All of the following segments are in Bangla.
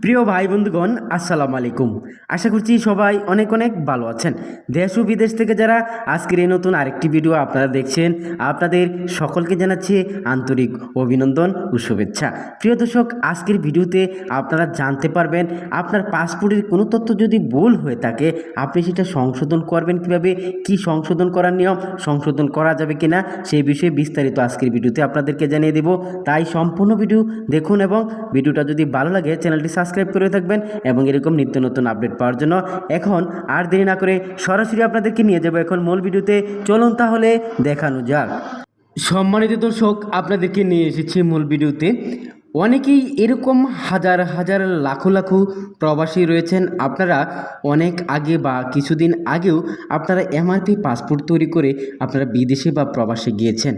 প্রিয় ভাই বন্ধুগণ, আসসালামু আলাইকুম। আশা করছি সবাই অনেক অনেক ভালো আছেন। দেশ ও বিদেশ থেকে যারা আজকের এই নতুন আরেকটি ভিডিও আপনারা দেখছেন, আপনাদের সকলকে জানাচ্ছি আন্তরিক অভিনন্দন ও শুভেচ্ছা। প্রিয় দর্শক, আজকের ভিডিওতে আপনারা জানতে পারবেন আপনার পাসপোর্টের কোনো তথ্য যদি ভুল হয়ে থাকে আপনি সেটা সংশোধন করবেন কীভাবে, কি সংশোধন করার নিয়ম, সংশোধন করা যাবে কিনা সেই বিষয়ে বিস্তারিত আজকের ভিডিওতে আপনাদেরকে জানিয়ে দেব। তাই সম্পূর্ণ ভিডিও দেখুন এবং ভিডিওটা যদি ভালো লাগে চ্যানেলটি সাবস্ক্রাইব করে থাকবেন এবং এরকম নিত্য নতুন আপডেট পাওয়ার জন্য। এখন আর দেরি না করে সরাসরি আপনাদেরকে নিয়ে যাব এখন মূল ভিডিওতে। চলুন তাহলে দেখানো যাক। সম্মানিত দর্শক, আপনাদেরকে নিয়ে এসেছি মূল ভিডিওতে। অনেকেই এরকম হাজার হাজার লাখো লাখো প্রবাসী রয়েছেন, আপনারা অনেক আগে বা কিছুদিন আগেও আপনারা এমআরপি পাসপোর্ট তৈরি করে আপনারা বিদেশে বা প্রবাসে গিয়েছেন,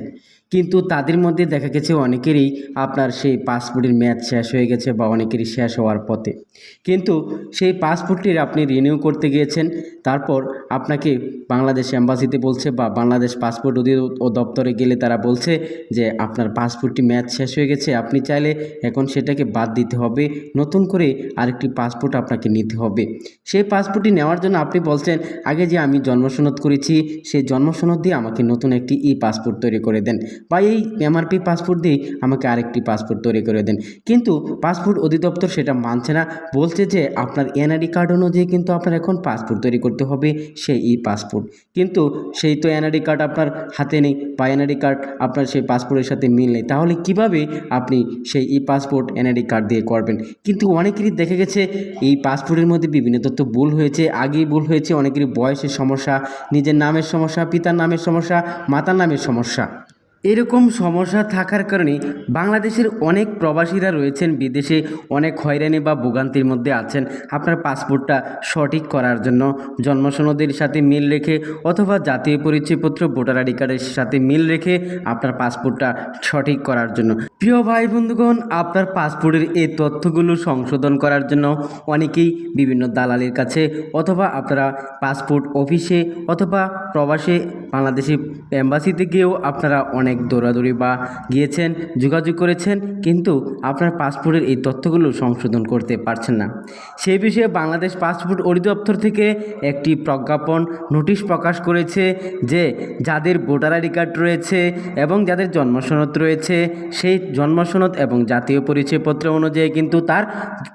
কিন্তু তাদের মধ্যে দেখা গেছে অনেকেরই আপনার সেই পাসপোর্টের মেয়াদ শেষ হয়ে গেছে বা অনেকেরই শেষ হওয়ার পথে। কিন্তু সেই পাসপোর্টটির আপনি রিনিউ করতে গিয়েছেন, তারপর আপনাকে বাংলাদেশ এম্বাসিতে বলছে বা বাংলাদেশ পাসপোর্ট দপ্তরে গেলে তারা বলছে যে আপনার পাসপোর্টটি মেয়াদ শেষ হয়ে গেছে, আপনি চাইলে এখন সেটাকে বাদ দিতে হবে, নতুন করে আরেকটি পাসপোর্ট আপনাকে নিতে হবে। সেই পাসপোর্টটি নেওয়ার জন্য আপনি বলছেন আগে যে আমি জন্মসনদ করেছি সেই জন্মসনদ দিয়ে আমাকে নতুন একটি পাসপোর্ট তৈরি করে দেন, বা এই এমআরপি পাসপোর্ট দিয়ে আমাকে আরেকটি পাসপোর্ট তৈরি করে দেন। কিন্তু পাসপোর্ট অধিদপ্তর সেটা মানছে না, বলছে যে আপনার এনআইডি কার্ড অনুযায়ী কিন্তু আপনার এখন পাসপোর্ট তৈরি করতে হবে সেই পাসপোর্ট। কিন্তু সেই তো এনআইডি কার্ড আপনার হাতে নেই বা এনআইডি কার্ড আপনার সেই পাসপোর্টের সাথে মিল নেই, তাহলে কিভাবে আপনি সেই পাসপোর্ট এনআইডি কার্ড দিয়ে করবেন? কিন্তু অনেকেরই দেখা গেছে এই পাসপোর্টের মধ্যে বিভিন্ন তথ্য ভুল হয়েছে, আগেই ভুল হয়েছে, অনেকেরই বয়সের সমস্যা, নিজের নামের সমস্যা, পিতার নামের সমস্যা, মাতার নামের সমস্যা। এরকম সমস্যা থাকার কারণে বাংলাদেশের অনেক প্রবাসীরা রয়েছেন বিদেশে, অনেক হয়রানি বা ভোগান্তির মধ্যে আছেন। আপনার পাসপোর্টটা সঠিক করার জন্য জন্মসনদের সাথে মিল রেখে অথবা জাতীয় পরিচয়পত্র ভোটার আইডি কার্ডের সাথে মিল রেখে আপনার পাসপোর্টটা সঠিক করার জন্য। প্রিয় ভাই বন্ধুগণ, আপনার পাসপোর্টের এই তথ্যগুলো সংশোধন করার জন্য অনেকেই বিভিন্ন দালালের কাছে অথবা আপনারা পাসপোর্ট অফিসে অথবা প্রবাসে বাংলাদেশি এম্বাসিতে গিয়েও আপনারা অনেক দৌড়াদৌড়ি বা গিয়েছেন, যোগাযোগ করেছেন, কিন্তু আপনার পাসপোর্টের এই তথ্যগুলো সংশোধন করতে পারছেন না। সেই বিষয়ে বাংলাদেশ পাসপোর্ট অধিদপ্তর থেকে একটি প্রজ্ঞাপন নোটিশ প্রকাশ করেছে যে যাদের ভোটার আইডি কার্ড রয়েছে এবং যাদের জন্মসনদ রয়েছে সেই জন্মসনদ এবং জাতীয় পরিচয়পত্র অনুযায়ী কিন্তু তার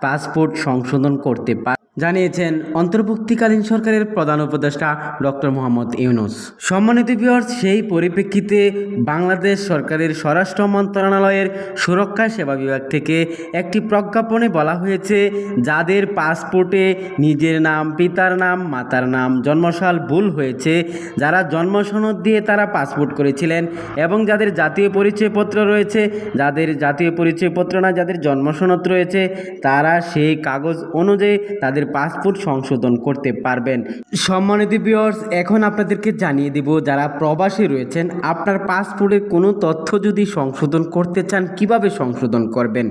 পাসপোর্ট সংশোধন করতে পারে, জানিয়েছেন অন্তর্বর্তীকালীন সরকারের প্রধান উপদেষ্টা ডক্টর মোহাম্মদ ইউনূস। সম্মানিত ভিউয়ার্স, সেই পরিপ্রেক্ষিতে বাংলাদেশ সরকারের স্বরাষ্ট্র মন্ত্রণালয়ের সুরক্ষা সেবা বিভাগ থেকে একটি প্রজ্ঞাপনে বলা হয়েছে যাদের পাসপোর্টে নিজের নাম, পিতার নাম, মাতার নাম, জন্মসাল ভুল হয়েছে, যারা জন্মসনদ দিয়ে তারা পাসপোর্ট করেছিলেন এবং যাদের জাতীয় পরিচয়পত্র রয়েছে, যাদের জাতীয় পরিচয়পত্র না যাদের জন্মসনদ রয়েছে, তারা সেই কাগজ অনুযায়ী তাদের পাসপোর্ট সংশোধন করতে পারবেন। সম্মানিত ভিউয়ার্স, এখন আপনাদেরকে জানিয়ে দেব যারা প্রবাসী রয়েছেন আপনার পাসপোর্টের কোনো তথ্য যদি সংশোধন করতে চান কিভাবে সংশোধন করবেন।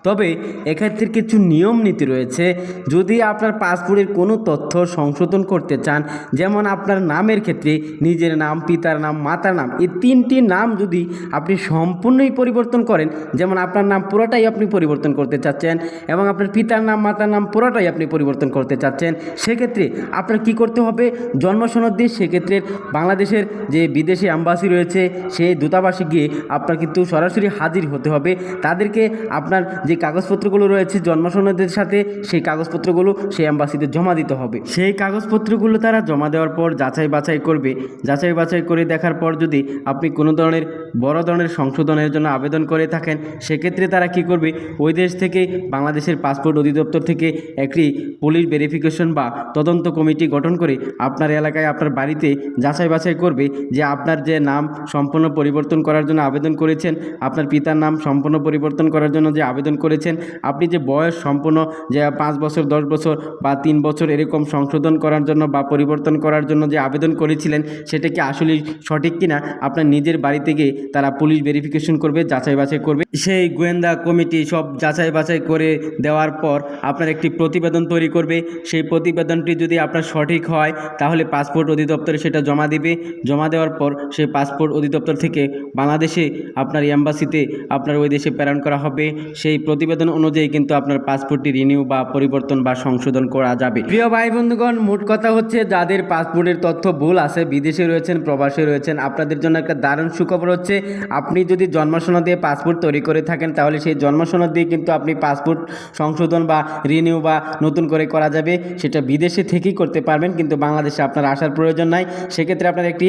তবে এক্ষেত্রে কিছু নিয়ম নীতি রয়েছে। যদি আপনার পাসপোর্টের কোনো তথ্য সংশোধন করতে চান, যেমন আপনার নামের ক্ষেত্রে নিজের নাম, পিতার নাম, মাতার নাম, এই তিনটি নাম যদি আপনি সম্পূর্ণই পরিবর্তন করেন, যেমন আপনার নাম পুরোটাই আপনি পরিবর্তন করতে চাচ্ছেন এবং আপনার পিতার নাম, মাতার নাম পুরোটাই আপনি পরিবর্তন করতে চাচ্ছেন, সেক্ষেত্রে আপনার কি করতে হবে? জন্মসনদ দিয়ে সেক্ষেত্রে বাংলাদেশের যে বিদেশি অ্যাম্বাসি রয়েছে সেই দূতাবাসে গিয়ে আপনার কিন্তু সরাসরি হাজির হতে হবে। তাদেরকে আপনার যে কাগজপত্রগুলো রয়েছে জন্মসনদের সাথে সেই কাগজপত্রগুলো সেই অ্যাম্বাসিতে জমা দিতে হবে। সেই কাগজপত্রগুলো তারা জমা দেওয়ার পর যাচাই বাছাই করবে। যাচাই বাছাই করে দেখার পর যদি আপনি কোনো ধরনের বড় ধরনের সংশোধনের জন্য আবেদন করে থাকেন, সেক্ষেত্রে তারা কি করবে? ওই দেশ থেকে বাংলাদেশের পাসপোর্ট অধিদপ্তর থেকে একটি পুলিশ ভেরিফিকেশন বা তদন্ত কমিটি গঠন করে আপনার এলাকায় আপনার বাড়িতে যাচাই বাছাই করবে যে আপনার যে নাম সম্পূর্ণ পরিবর্তন করার জন্য আবেদন করেছেন, আপনার পিতার নাম সম্পূর্ণ পরিবর্তন করার জন্য যে আবেদন করেছেন, আপনি যে বয়স সম্পূর্ণ যে 5 বছর, 10 বছর বা 3 বছর এরকম সংশোধন করার জন্য বা পরিবর্তন করার জন্য যে আবেদন করেছিলেন সেটা কি আসলে সঠিক কিনা আপনার নিজের বাড়ি থেকে তারা পুলিশ ভেরিফিকেশন করবে, যাচাই বাছাই করবে। সেই গোয়েন্দা কমিটি সব যাচাই বাছাই করে দেওয়ার পর আপনার একটি প্রতিবেদন তৈরি করবে, সেই প্রতিবেদনটি যদি আপনার সঠিক হয় তাহলে পাসপোর্ট অধিদপ্তরে সেটা জমা দিবে। জমা দেওয়ার পর সেই পাসপোর্ট অধিদপ্তর থেকে বাংলাদেশে আপনার এম্বাসিতে আপনার ওই দেশে প্রেরণ করা হবে। সেই প্রতিবেদন অনুযায়ী কিন্তু আপনার পাসপোর্টটি রিনিউ বা পরিবর্তন বা সংশোধন করা যাবে। প্রিয় ভাই বন্ধুগণ, মোট কথা হচ্ছে যাদের পাসপোর্টের তথ্য ভুল আছে, বিদেশে রয়েছেন, প্রবাসে রয়েছেন, আপনাদের জন্য একটা দারুণ সুখবর হচ্ছে, আপনি যদি জন্মসনদ দিয়ে পাসপোর্ট তৈরি করে থাকেন তাহলে সেই জন্মসনদ দিয়ে কিন্তু আপনি পাসপোর্ট সংশোধন বা রিনিউ বা নতুন করে করা যাবে। সেটা বিদেশে থেকেই করতে পারবেন, কিন্তু বাংলাদেশে আপনার আসার প্রয়োজন নাই। সেক্ষেত্রে আপনার একটি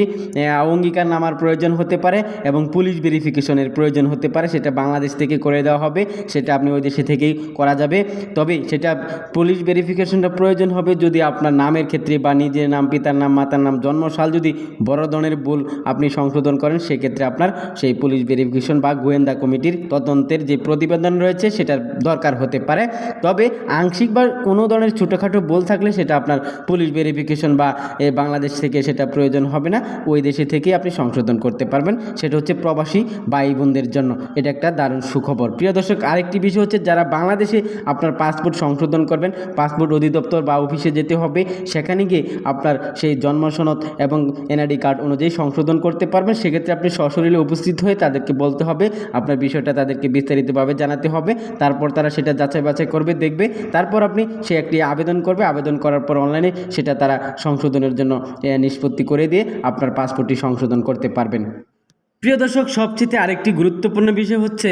অঙ্গীকারনামার প্রয়োজন হতে পারে এবং পুলিশ ভেরিফিকেশনের প্রয়োজন হতে পারে। সেটা বাংলাদেশ থেকে করে দেওয়া হবে, সেটা আপনি ওই দেশে থেকেই করা যাবে। তবে সেটা পুলিশ ভেরিফিকেশনটা প্রয়োজন হবে যদি আপনার নামের ক্ষেত্রে বা নিজের নাম, পিতার নাম, মাতার নাম, জন্মসাল যদি বড় ধরনের ভুল আপনি সংশোধন করেন, সেক্ষেত্রে আপনার সেই পুলিশ ভেরিফিকেশন বা গোয়েন্দা কমিটির তদন্তের যে প্রতিবেদন রয়েছে সেটার দরকার হতে পারে। তবে আংশিক বা কোনো ধরনের ছোটোখাটো ভুল থাকলে সেটা আপনার পুলিশ ভেরিফিকেশন বা বাংলাদেশ থেকে সেটা প্রয়োজন হবে না, ওই দেশে থেকেই আপনি সংশোধন করতে পারবেন। সেটা হচ্ছে প্রবাসী ভাই বোনদের জন্য এটা একটা দারুণ সুখবর। প্রিয় দর্শক, আরেকটি বিষয় হচ্ছে যারা বাংলাদেশে আপনার পাসপোর্ট সংশোধন করবেন, পাসপোর্ট অধিদপ্তর বা অফিসে যেতে হবে, সেখানে গিয়ে আপনার সেই জন্মসনদ এবং এনআইডি কার্ড অনুযায়ী সংশোধন করতে পারবেন। সেক্ষেত্রে আপনি সশরীরে উপস্থিত হয়ে তাদেরকে বলতে হবে, আপনার বিষয়টা তাদেরকে বিস্তারিতভাবে জানাতে হবে। তারপর তারা সেটা যাচাই বাছাই করবে, দেখবে, তারপর আপনি সে একটি আবেদন করবে। আবেদন করার পর অনলাইনে সেটা তারা সংশোধনের জন্য নিষ্পত্তি করে দিয়ে আপনার পাসপোর্টটি সংশোধন করতে পারবেন। প্রিয় দর্শক, সবচেয়ে আরেকটি গুরুত্বপূর্ণ বিষয় হচ্ছে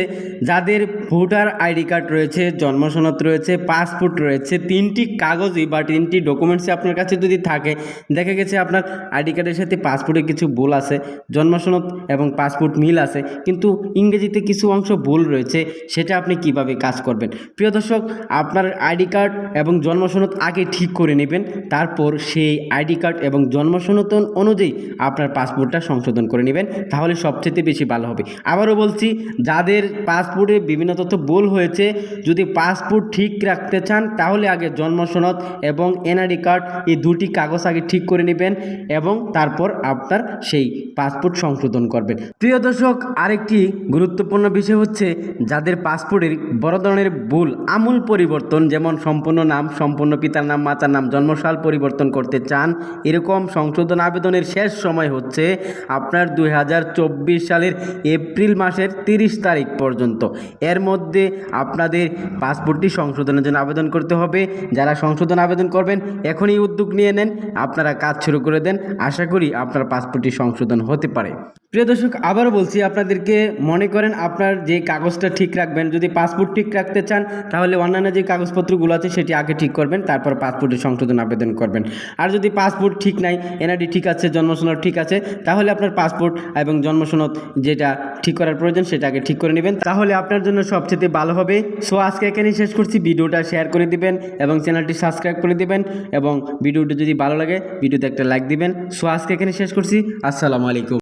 যাদের ভোটার আইডি কার্ড রয়েছে, জন্মসনদ রয়েছে, পাসপোর্ট রয়েছে, তিনটি কাগজই বা তিনটি ডকুমেন্টসই আপনার কাছে যদি থাকে, দেখা গেছে আপনার আইডি কার্ডের সাথে পাসপোর্টে কিছু ভুল আছে, জন্মসনদ এবং পাসপোর্ট মিল আছে, কিন্তু ইংরেজিতে কিছু অংশ ভুল রয়েছে, সেটা আপনি কিভাবে কাজ করবেন? প্রিয় দর্শক, আপনার আইডি কার্ড এবং জন্মসনদ আগে ঠিক করে নেবেন, তারপর সেই আইডি কার্ড এবং জন্মসনদ অনুযায়ী আপনার পাসপোর্টটা সংশোধন করে নেবেন, তাহলে সবচেয়ে বেশি ভালো হবে। আবারও বলছি, যাদের পাসপোর্টে বিভিন্ন তথ্য ভুল হয়েছে, যদি পাসপোর্ট ঠিক রাখতে চান তাহলে আগে জন্মসনদ এবং এনআইডি কার্ড এই দুটি কাগজ আগে ঠিক করে নেবেন এবং তারপর আপনার সেই পাসপোর্ট সংশোধন করবেন। প্রিয় দর্শক, আরেকটি গুরুত্বপূর্ণ বিষয় হচ্ছে যাদের পাসপোর্টের বড় ধরনের ভুল, আমূল পরিবর্তন, যেমন সম্পূর্ণ নাম, সম্পূর্ণ পিতার নাম, মাতার নাম, জন্মসাল পরিবর্তন করতে চান, এরকম সংশোধন আবেদনের শেষ সময় হচ্ছে আপনার 2024 সালের এপ্রিল মাসের 30 তারিখ পর্যন্ত। এর মধ্যে আপনাদের পাসপোর্টটি সংশোধনের জন্য আবেদন করতে হবে। যারা সংশোধন আবেদন করবেন এখনই উদ্যোগ নিয়ে নেন, আপনারা কাজ শুরু করে দেন। আশা করি আপনার পাসপোর্টটি সংশোধন হতে পারে। প্রিয় দর্শক, আবারও বলছি আপনাদেরকে, মনে করেন আপনার যে কাগজটা ঠিক রাখবেন, যদি পাসপোর্ট ঠিক রাখতে চান তাহলে অন্যান্য যে কাগজপত্রগুলো আছে সেটি আগে ঠিক করবেন, তারপর পাসপোর্টের সংশোধন আবেদন করবেন। আর যদি পাসপোর্ট ঠিক নাই, এনআইডি ঠিক আছে, জন্মসনদ ঠিক আছে, তাহলে আপনার পাসপোর্ট এবং জন্মসনদ যেটা ঠিক করার প্রয়োজন সেটা আগে ঠিক করে নেবেন, তাহলে আপনার জন্য সবচেয়ে ভালো হবে। সো আজকে এখানেই শেষ করছি, ভিডিওটা শেয়ার করে দিবেন এবং চ্যানেলটি সাবস্ক্রাইব করে দিবেন এবং ভিডিওটি যদি ভালো লাগে ভিডিওতে একটা লাইক দিবেন। সো আজকে এখানে শেষ করছি। আসসালামু আলাইকুম।